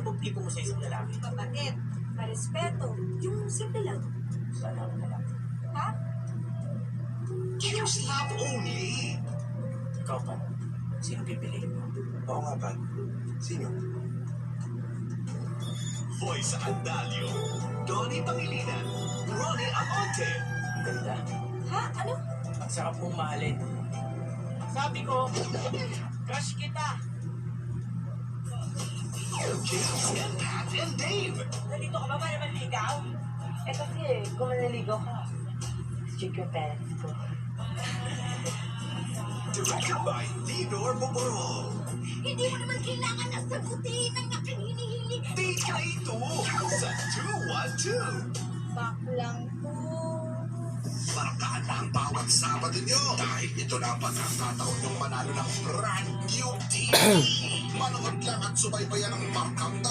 Ano bang tipo mo sa isang lalaki? Mabait, marespeto, yung simple lang. Sana ako na lang. Ha? Here's not only. Ikaw pa, sino pipiliin mo? Oo nga, Pat. Sino? Voice Andalio, Donnie Pangilinan, Ronnie Amonte. Ang ganda. Ha? Ano? Ang sarap mong mahalin. Sabi ko, crush kita. James and Pat and Dave. Nandito ka ba para manligaw? Eh kasi, kung manaligaw ka, check your parents ko. Directed by Theodore Boboro. Hindi mo naman kailangan na sagutin ang aking hinihingi. Date na ito sa 212. Back lang to. Marakahan na ang bawat Sabado nyo dahil ito na ang pagkakataon yung manalo ng brand new TV. Manood lang at subaybayan ang markang